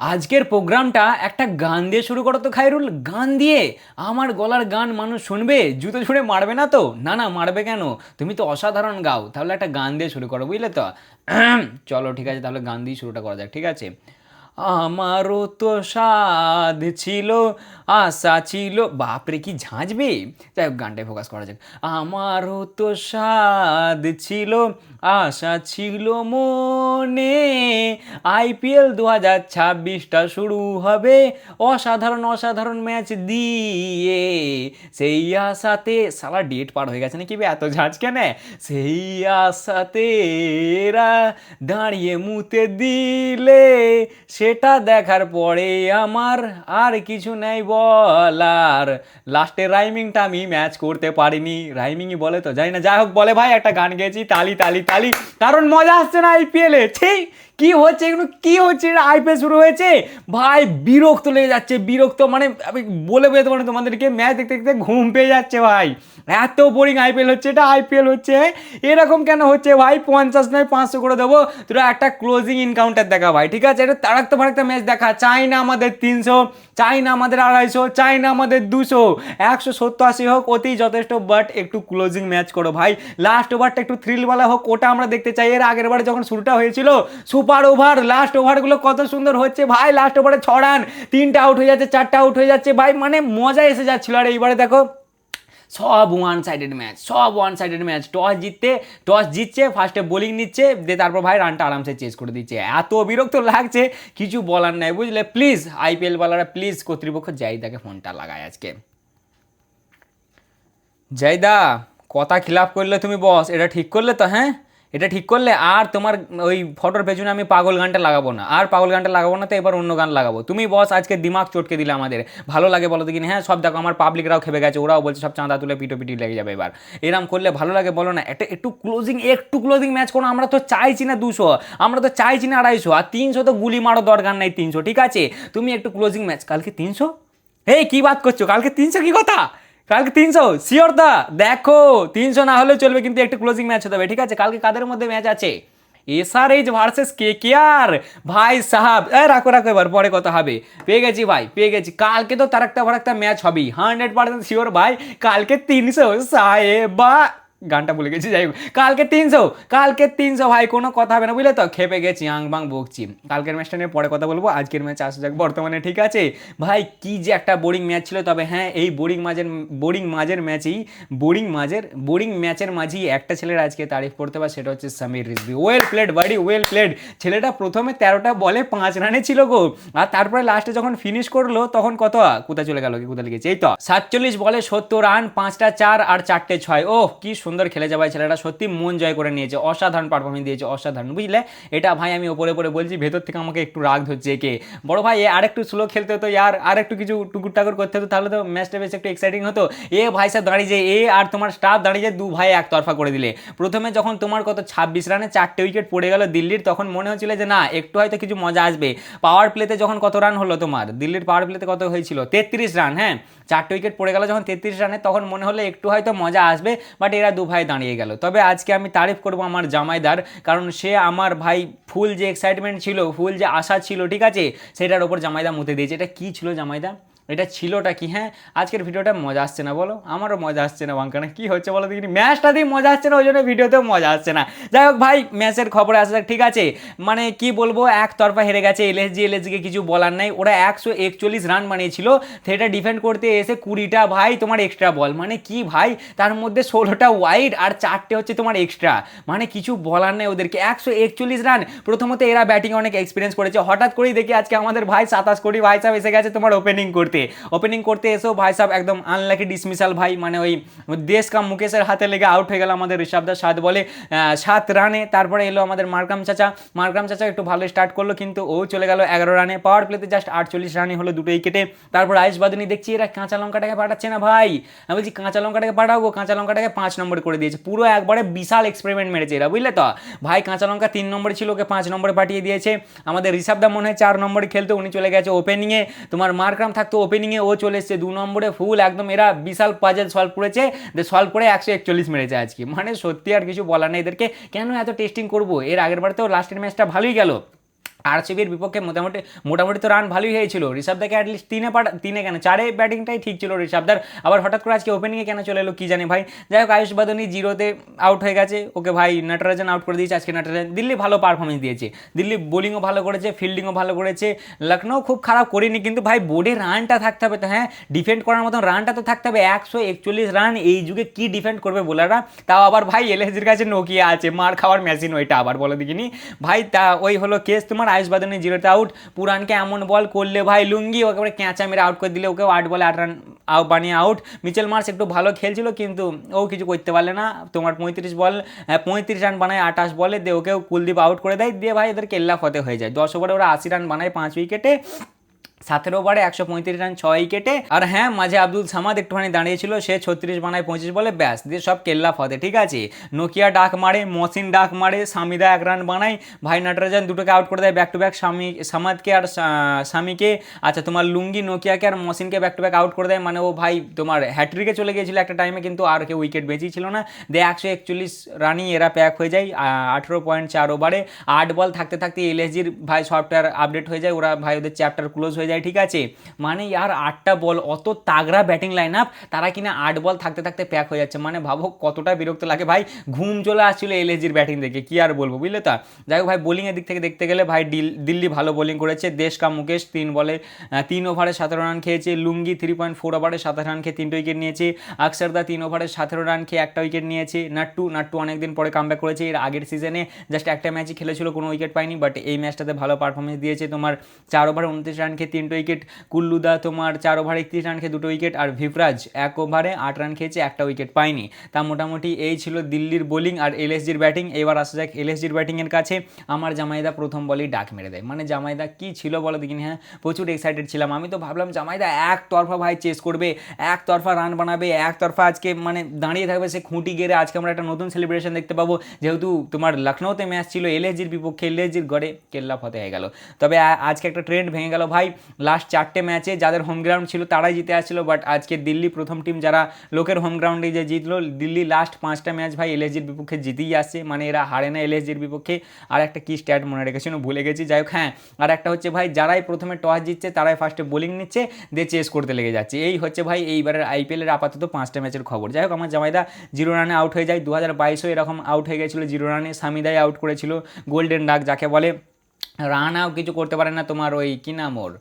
আজকের প্রোগ্রামটা একটা গান দিয়ে শুরু করো তো খায়রুল। গান দিয়ে আমার গলার গান মানুষ শুনবে? জুতো ছুঁড়ে মারবে না তো? না না, মারবে কেন? তুমি তো অসাধারণ গাও, তাহলে একটা গান দিয়ে শুরু করো, বুঝলে তো? চলো ঠিক আছে, তাহলে গান দিয়ে শুরুটা করা যাক, ঠিক আছে? আমারও তো স্বাদ ছিল, আশা ছিল, বাপরে কি ঝাঁঝবে। যাই হোক, গানটায় ফোকাস করা যাক। আমারও তো স্বাদ ছিল, আশা ছিল মনে, আইপিএল 2026টা শুরু হবে অসাধারণ অসাধারণ ম্যাচ দিয়ে, সেই আশাতে সালা ডেট পার হয়ে গেছে নাকি বে, এত ঝাঁঝ কেন? সেই আশাতে এরা দাঁড়িয়ে মুতে দিলে, সেটা দেখার পরে আমার আর কিছু নেই বলার। লাস্টের রাইমিংটা আমি ম্যাচ করতে পারিনি, রাইমিংই বলে তো জানি না, যাই হোক বলে ভাই একটা গান গেয়েছি, তালি তালি তালি, কারণ মজা আসছে না আইপিএলে। ঠিক কি হচ্ছে এগুলো, কি হচ্ছে? এটা আইপিএল শুরু হয়েছে ভাই, বিরক্ত লেগে যাচ্ছে, বিরক্ত মানে আমি বলে বোঝাতে পারবো না তোমাদেরকে, ম্যাচ দেখতে দেখতে ঘুম পেয়ে যাচ্ছে ভাই। এত বোরিং আইপিএল হচ্ছে, এটা আইপিএল হচ্ছে এরকম কেন হচ্ছে ভাই? 50 নয় 500 করে দেবো, তোরা একটা ক্লোজিং এনকাউন্টার দেখা ভাই, ঠিক আছে? এটা তারাক্ত ফারাক্ত ম্যাচ দেখা, চাই না আমাদের 300, চাই না আমাদের 250, চাই না আমাদের 200, 170-80 হোক অতি যথেষ্ট, বাট একটু ক্লোজিং ম্যাচ করো ভাই। লাস্ট ওভারটা একটু থ্রিলওয়ালা হোক, ওটা আমরা দেখতে চাই। এর আগের বারে যখন শুরুটা হয়েছিল সুপার ওভার, লাস্ট ওভারগুলো কত সুন্দর হচ্ছে ভাই, লাস্ট ওভারে 6 রান, 3টা আউট হয়ে যাচ্ছে, 4টা আউট হয়ে যাচ্ছে ভাই, মানে মজা এসে যাচ্ছিল। আর এইবারে দেখো সব ওয়ান সাইডেড ম্যাচ, সব ওয়ান সাইডেড ম্যাচ। টস জিতছে, ফার্স্টে বোলিং নিচ্ছে, দিয়ে তারপর ভাই রানটা আরামসে চেস করে দিচ্ছে। এত বিরক্ত লাগছে, কিছু বলার নাই, বুঝলে? প্লিজ আইপিএল বালারা, প্লিজ কর্তৃপক্ষ জাইদাকে ফোনটা লাগায় আজকে। জাইদা, কথা খিলাপ করলে তুমি বস, এটা ঠিক করলে তো? হ্যাঁ, এটা ঠিক করলে। আর তোমার ওই ফটোর পেছনে আমি পাগল গানটা লাগাবো না, আর পাগল গানটা লাগাবো না, তো এবার অন্য গান লাগাবো। তুমি বস আজকে দিমাগ চটকে দিলে আমাদের। ভালো লাগে বলো দেখিনি? হ্যাঁ, সব দেখো আমার পাবলিকরাও খেপে গেছে, ওরাও বলছে সব চাঁদা তুলে পিটোপিটি লেগে যাবে এবার। এরম করলে ভালো লাগে বলো না? একটা একটু ক্লোজিং ম্যাচ করো। আমরা তো চাইছি না 200, আমরা তো চাইছি না 250, আর 300 তো গুলি মারো, দরকার নাই 300, ঠিক আছে? তুমি একটু ক্লোজিং ম্যাচ, কালকে 300? এই কি বাত করছো? কালকে 300 কি কথা? কালকে 300 শিওর দা? দেখো 300 না হলেও চলবে, কিন্তু একটু ক্লোজিং ম্যাচ হতে হবে, ঠিক আছে? কালকে কাদের মধ্যে ম্যাচ আছে? SRH versus KKR. ভাই সাহাব, রাখো রাখো, এবার পরে কথা হবে। পেয়ে গেছি ভাই, পেয়ে গেছি। কালকে তো তার একটা ফারাক্তা ম্যাচ হবেই, 100% শিওর ভাই। কালকে 300 সাহেবা, গানটা ভুলে গেছি, যাই হোক। কালকে 300 ভাই, কোনো কথা হবে না, বুঝলে তো? খেপে গেছি, আং বাং বকছি। কালকের ম্যাচটা নিয়ে পরে কথা বলবো, আজকের ম্যাচ আসা যাক বর্তমানে, ঠিক আছে? ভাই কি যে একটা বোরিং ম্যাচ ছিল, তবে হ্যাঁ, এই বোরিং ম্যাচের মাঝেই একটা ছেলের আজকে তারিফ করতে পারে, সেটা হচ্ছে সামির রিজভী। ওয়েল প্লেড বাড়ি, ওয়েল প্লেড। ছেলেটা প্রথমে 13টা বলে 5 রানে ছিল গো, আর তারপরে লাস্টে যখন ফিনিশ করলো তখন কত, কোথায় চলে গেল, কি কোথায় লেগেছে, এই তো 47 বলে 70 রান, 5টা 4 আর 4টে 6। ওহ কি সুন্দর খেলেছে ভাই ছেলেটা, সত্যি মন জয় করে নিয়েছে, অসাধারণ পারফরমেন্স দিয়েছে, অসাধারণ, বুঝলে? এটা ভাই আমি ওপরে ওপরে বলছি, ভেতর থেকে আমাকে একটু রাগ ধরছে। কে বড় ভাই, আর একটু স্লো খেলতে হতো ইয়ার, আর একটু কিছু টুকুর টাকুর করতে হতো, তাহলে তো ম্যাচটা বেশ একটু এক্সাইটিং হতো। এ ভাই সাহেব দাঁড়িয়ে, এ আর তোমার স্টাফ দাঁড়িয়ে, দু ভাই একতরফা করে দিলে। প্রথমে যখন তোমার কত 26 রানে 4টে উইকেট পড়ে গেল দিল্লির, তখন মনে হচ্ছিল যে না একটু হয়তো কিছু মজা আসবে। পাওয়ার প্লেতে যখন কত রান হলো তোমার দিল্লির, পাওয়ার প্লেতে কত হয়েছিল, 33 রান, হ্যাঁ, 4টে উইকেট পড়ে গেল যখন 33 রানে, তখন মনে হলো একটু হয়তো মজা আসবে, বাট এরা দু ভাই দাঁড়িয়ে গেল। তবে আজকে আমি তারিফ করবো আমার জামাইদার, কারণ সে আমার ভাই ফুল যে এক্সাইটমেন্ট ছিল, ফুল যে আশা ছিল, ঠিক আছে, সেটার ওপর জামাইদা মুতে দিয়েছে। এটা কি ছিল জামাইদা, এটা ছিলটা কি? হ্যাঁ, আজকের ভিডিওটা মজা আসছে না বলো? আমারও মজা আসছে না বাঙ্কানা, কি হচ্ছে বলো দেখিনি? ম্যাচটা দিয়ে মজা আসছে না, ওই জন্য ভিডিওতেও মজা আসছে না। যাই হোক ভাই, ম্যাচের খবরে আসা যাক, ঠিক আছে? মানে কি বলবো, একতরফা হেরে গেছে এলএসজিকে, কিছু বলার নাই। ওরা 141 রান বানিয়েছিল, সেটা ডিফেন্ড করতে এসে 20টা ভাই তোমার এক্সট্রা বল, মানে কি ভাই, তার মধ্যে 16টা ওয়াইড আর 4টে হচ্ছে তোমার এক্সট্রা, মানে কিছু বলার নেই ওদেরকে। 141 রান। প্রথমত এরা ব্যাটিং অনেক এক্সপিরিয়েন্স করেছে, হঠাৎ করেই দেখি আজকে আমাদের ভাই 27 কোটি ভাই সাহেব এসে গেছে তোমার ওপেনিং করতে এসেও ভাই সাহেব একদম আনলাকি ডিসমিসাল ভাই, মানে ওই দেশ কা মুকেশের হাতে লেগে আউট হয়ে গেল আমাদের ঋষভদা 7 বলে 7 রানে। তারপরে এলো আমাদের মার্কাম চাচা একটু ভালো স্টার্ট করলো, কিন্তু ও চলে গেল 11 রানে। পাওয়ার প্লেতে জাস্ট 48 রানই হলো, দুটো উইকেটে। তারপর আইস বাদনি দেখছি এরা কাঁচা লঙ্কাটাকে পাঠাচ্ছে না ভাই, আমি বলছি কাঁচা লঙ্কাটাকে পাঠাবো, কাঁচা লঙ্কাটাকে 5 নম্বর করে দিয়েছে, পুরো একবারে বিশাল এক্সপেরিমেন্ট মেরেছে এরা, বুঝলে তো? ভাই কাঁচা লঙ্কা 3 নম্বরে ছিল, ওকে 5 নম্বরে পাঠিয়ে দিয়েছে। আমাদের ঋষভদা মনে হয় 4 নম্বরে খেলতে, উনি চলে গেছে ওপেনিংয়ে। তোমার মার্কাম থাকতো ওপেনিংয়ে, ও চলে এসছে 2 নম্বরে ফুল একদম। এরা বিশাল পাজেল সলভ করেছে, সলভ করে 141 মেরেছে আজকে, মানে সত্যি আর কিছু বলার নেই এদেরকে। কেন এত টেস্টিং করবো? এর আগের বার তো লাস্টের ম্যাচটা ভালোই গেল, আরসিবির বিপক্ষে মোটামুটি মোটামুটি তো রান ভালোই হয়েছিল, ঋষভদাকে অ্যাটলিস্ট তিনে কেন চারে ব্যাটিংটাই ঠিক ছিল ঋষভদার, আবার হঠাৎ করে আজকে ওপেনিংয়ে কেন চলে এলো কি জানে ভাই। যাই হোক আয়ুষ বাদনী জিরোতে আউট হয়ে গেছে, ওকে ভাই নটরাজন আউট করে দিয়েছে আজকে। নটরাজন দিল্লি ভালো পারফরমেন্স দিয়েছে, দিল্লি বোলিংও ভালো করেছে, ফিল্ডিংও ভালো করেছে, লখনৌ খুব খারাপ করেনি, কিন্তু ভাই বোর্ডে রানটা থাকতে হবে তো, হ্যাঁ ডিফেন্ড করার মতন রানটা তো থাকতে হবে। 141 রান এই যুগে কি ডিফেন্ড করবে বোলাররা, তাও আবার ভাই এলএসজির কাছে নোকিয়া আছে, মার খাওয়ার মেশিন ওইটা আবার বলো দেখিনি ভাই। তা ওই হলো কেস তোমার, আয়ুষ বাদনী জিরোতে আউট। পুরানকে এমন বল করলে ভাই লুঙ্গি ওকে ক্যাঁচা মেরে আউট করে দিলে, ওকেও 8 বলে 8 রান বানিয়ে আউট। মিচেল মার্শ একটু ভালো খেলছিল কিন্তু ও কিছু করতে পারলে না, তোমার 35 রান বানায় 28 বলে, দিয়ে ওকেও কুলদীপ আউট করে দেয়, দিয়ে ভাই এদের কেল্লা ফতে হয়ে যায়। 10 ওভারে ওরা 80 রান বানায় 5 উইকেটে, 17 ওভারে 135 রান 6 উইকেটে। আর হ্যাঁ মাঝে আব্দুল সামাদ একটুখানি দাঁড়িয়েছিল, সে 36 বানায় 25 বলে, ব্যাস দিয়ে সব কেল্লা ফতে, ঠিক আছে। নোকিয়া ডাক মারে, মসিন ডাক মারে, সামিদা 1 রান বানায়, ভাই নটরাজন দুটোকে আউট করে দেয় ব্যাক টু ব্যাক, সামাদকে আর সামিকে, আচ্ছা তোমার লুঙ্গি নোকিয়াকে আর মসিনকে ব্যাক টু ব্যাক আউট করে দেয়, মানে ও ভাই তোমার হ্যাট্রিকে চলে গিয়েছিল একটা টাইমে, কিন্তু আর কেউ উইকেট বেঁচেই ছিল না, দিয়ে 141 রানই এরা প্যাক হয়ে যায় 18.4 ওভারে। 8 বল থাকতে থাকতে এলএসজির ভাই সফটওয়্যার আপডেট হয়ে যায়, ওরা ভাই ওদের চ্যাপ্টার ক্লোজ হয়ে যায়, ঠিক আছে। মানে আর 8টা বল, অত তাগড়া ব্যাটিং লাইন আপ, তারা কিনা 8 বল থাকতে থাকতে প্যাক হয়ে যাচ্ছে, মানে ভাবো কতটা বিরক্ত লাগে ভাই। ঘুম চলে আসছিল এলএসজির ব্যাটিং দেখে, কি আর বলবো বুঝলে তো। যাই হোক ভাই বোলিংয়ের দিক থেকে দেখতে গেলে ভাই দিল্লি ভালো বোলিং করেছে। দেশকা মুকেশ 3 ওভারে 17 রান খেয়েছে, লুঙ্গি 3.4 ওভারে 27 রান খেয়ে 3টে উইকেট নিয়েছে, আকসারদা 3 ওভারে 17 রান খেয়ে 1টা উইকেট নিয়েছে, নাট্টু অনেকদিন পরে কামব্যাক করেছে, এর আগের সিজনে জাস্ট একটা ম্যাচই খেলেছিল, কোনো উইকেট পায়নি, বাট এই ম্যাচটাতে ভালো পারফরমেন্স দিয়েছে। তোমার 4 ওভারে 29 রান খেয়ে 3টে উইকেট, কুল্লুদা তোমার 4 ওভারে 31 রান খেয়ে 2টো উইকেট, আর ভিভরাজ 1 ওভারে 8 রান খেয়েছে, 1টা উইকেট পায়নি। তা মোটামুটি এই ছিল দিল্লির বোলিং আর এলএসজির ব্যাটিং। এবার আসা যাক এলএসজির ব্যাটিংয়ের কাছে। আমার জামাইদা প্রথম বলেই ডাক মেরে দেয়, মানে জামাইদা কি ছিল বলো দেখিনি, হ্যাঁ প্রচুর এক্সাইটেড ছিলাম, আমি তো ভাবলাম জামাইদা একতরফা ভাই চেস করবে, একতরফা রান বানাবে, একতরফা আজকে মানে দাঁড়িয়ে থাকবে সে খুঁটি গেড়ে, আজকে আমরা একটা নতুন সেলিব্রেশন দেখতে পাবো, যেহেতু তোমার লখনৌতে ম্যাচ ছিল এলএসজির বিপক্ষে, এলএসজির গড়ে কেল্লা ফতে হয়ে গেল। তবে আজকে একটা ট্রেন্ড ভেঙে গেল ভাই, লাস্ট 4টে ম্যাচে যাদের হোম গ্রাউন্ড ছিল তারাই জিতে আসছিল, বাট আজকে দিল্লি প্রথম টিম যারা লোকের হোম গ্রাউন্ডে যে জিতলো, দিল্লি লাস্ট 5টা ম্যাচ ভাই এলএসজির বিপক্ষে জিতেই আসছে, মানে এরা হারে না এলএসজির বিপক্ষে। আর একটা কি স্ট্যাট মনে রেখেছিল ভুলে গেছি, যাই হোক হ্যাঁ, আর একটা হচ্ছে ভাই যারাই প্রথমে টস জিতছে তারাই ফার্স্টে বোলিং নিচ্ছে, দিয়ে চেস করতে লেগে যাচ্ছে। এই হচ্ছে ভাই এইবারের আইপিএলের আপাতত 5টা ম্যাচের খবর। যাই হোক আমার জামাইদা 0 রানে আউট হয়ে যায়, 2022ও এরকম আউট হয়ে গেছিলো 0 রানে, সামিদাই আউট করেছিল, গোল্ডেন ডাক যাকে বলে। রানাও কিছু করতে পারে না, তোমার ওই কি নাম ওর,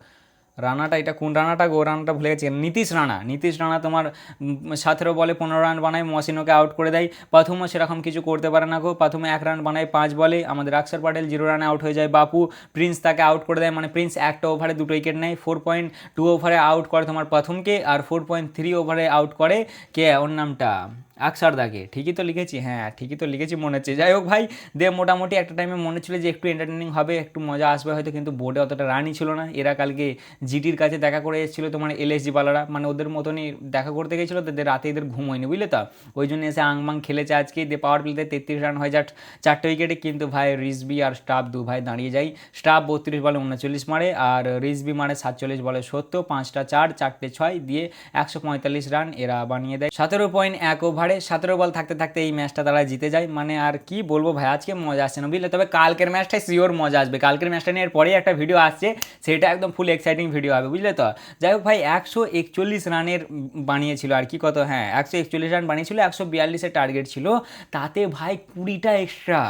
রানাটা, এটা কোন রানাটা গো, রানাটা ভুলে গেছি, নীতিশ রানা তোমার 17 বলে 15 রান বানায়, মসিনোকে আউট করে দেয়। প্রথমও সেরকম কিছু করতে পারে না গো, প্রথমে 1 রান বানায় 5 বলে, আমাদের আকসার প্যাটেল 0 রানে আউট হয়ে যায়। বাপু প্রিন্স তাকে আউট করে দেয়, মানে প্রিন্স একটা ওভারে 2টো উইকেট নেয়, 4.2 ওভারে আউট করে তোমার প্রথমকে, আর 4.3 ওভারে আউট করে কে ওর নামটা আকসারদাকে, ঠিকই তো লিখেছি, হ্যাঁ ঠিকই তো লিখেছি মনে হচ্ছে। যাই হোক ভাই দে মোটামুটি একটা টাইমে মনে ছিল যে একটু এন্টারটেনিং হবে, একটু মজা আসবে হয়তো, কিন্তু বোর্ডে অতটা রানই ছিল না। এরা কালকে জিটির কাছে দেখা করে এসেছিলো তোমার এলএসজি বালারা, মানে ওদের মতনই দেখা করতে গেছিলো, তাদের রাতে এদের ঘুম হয়নি বুঝলে তো, ওই জন্য এসে আংবাং খেলেছে আজকে, দিয়ে পাওয়ার প্লেতে 33 রান হয়ে যায় 4টে উইকেটে, কিন্তু ভাই রিজবি আর স্টাফ দু ভাই দাঁড়িয়ে যায়। স্টাফ 32 বলে 39 মারে, আর রিজবি মারে 47 বলে 70, 5টা 4 4টে 6 দিয়ে 145 রান এরা বানিয়ে দেয় 17.1 ওভারে। 17 বল থাকতে থাকতে এই ম্যাচটা তারা জিতে যায়, মানে আর কি বলবো ভাই, আজকে মজা আসছে না বুঝলে। তবে কালকের ম্যাচটাই শিওর মজা আসবে, কালকের ম্যাচটা নিয়ে এরপরেই একটা ভিডিও আসছে, সেটা একদম ফুল এক্সাইটিং ভিডিও হবে বুঝলে তো। যাই হোক ভাই 141 রানের বানিয়েছিল আর কি, কত, হ্যাঁ 141 রান বানিয়েছিল, 142-এর টার্গেট ছিল, তাতে ভাই 20টা এক্সট্রা।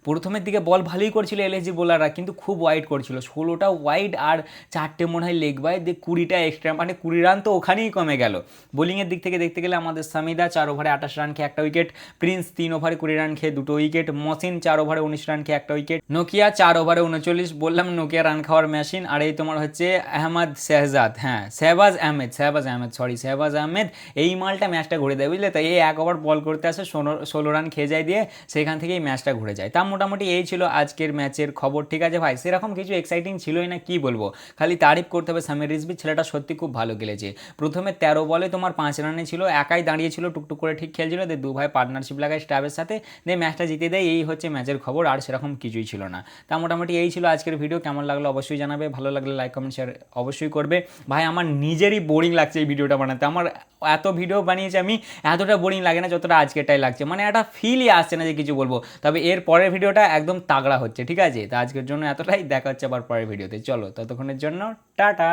প্রথমের দিকে বল ভালোই করছিল এলএসজি বোলাররা, কিন্তু খুব ওয়াইড করছিল, 16টা ওয়াইড আর 4টে মনে হয় লেগ বাই, দিয়ে 20টা এক্সট্রা, মানে 20 রান তো ওখানেই কমে গেল। বোলিংয়ের দিক থেকে দেখতে গেলে আমাদের সামিদা 4 ওভারে 28 রান খেয়ে 1টা উইকেট, প্রিন্স 3 ওভারে 20 রান খেয়ে 2টো উইকেট, মসিন 4 ওভারে 19 রান খেয়ে 1টা উইকেট, নোকিয়া 4 ওভারে 39, বললাম নোকিয়া রান খাওয়ার মেশিন। আর এই তোমার হচ্ছে আহমদ শেহজাদ, হ্যাঁ শেহবাজ আহমেদ, এই মালটা ম্যাচটা ঘুরে দেয় বুঝলে। তাই এই 1 ওভার বল করতে আসে 16 রান খেয়ে যায়, দিয়ে সেখান থেকে এই ম্যাচটা ঘুরে যায়। তা মোটামুটি এই ছিল আজকের ম্যাচের খবর, ঠিক আছে ভাই, সেরকম কিছু এক্সাইটিং ছিলই না, কি বলবো, খালি তারিফ করতে হবে সামির রিজভি, ছেলেটা সত্যি খুব ভালো খেলেছে। প্রথমে 13 বলে তোমার 5 রানে ছিল, একাই দাঁড়িয়ে ছিল, টুকটুক করে ঠিক খেলছিল, দিয়ে দু ভাই পার্টনারশিপ লাগায় স্টাফের সাথে, দিয়ে ম্যাচটা জিতে দেয়। এই হচ্ছে ম্যাচের খবর, আর সেরকম কিছুই ছিল না। তা মোটামুটি এই ছিল আজকের ভিডিও, কেমন লাগলো অবশ্যই জানাবে, ভালো লাগলে লাইক কমেন্ট শেয়ার অবশ্যই করবে। ভাই আমার নিজেরই বোরিং লাগছে এই ভিডিওটা বানাতে, আমার এত ভিডিও বানিয়েছি আমি, এতটা বোরিং লাগে না যতটা আজকেরটাই লাগছে, মানে একটা ফিলই আসছে না যে কিছু বলবো। তবে এর পরের ভিডিও ভিডিওটা একদম তাগড়া হচ্ছে, ঠিক আছে? তো আজকের জন্য এতটাই, দেখা হচ্ছে আবার পরের ভিডিওতে। চলো ততক্ষণের জন্য টাটা।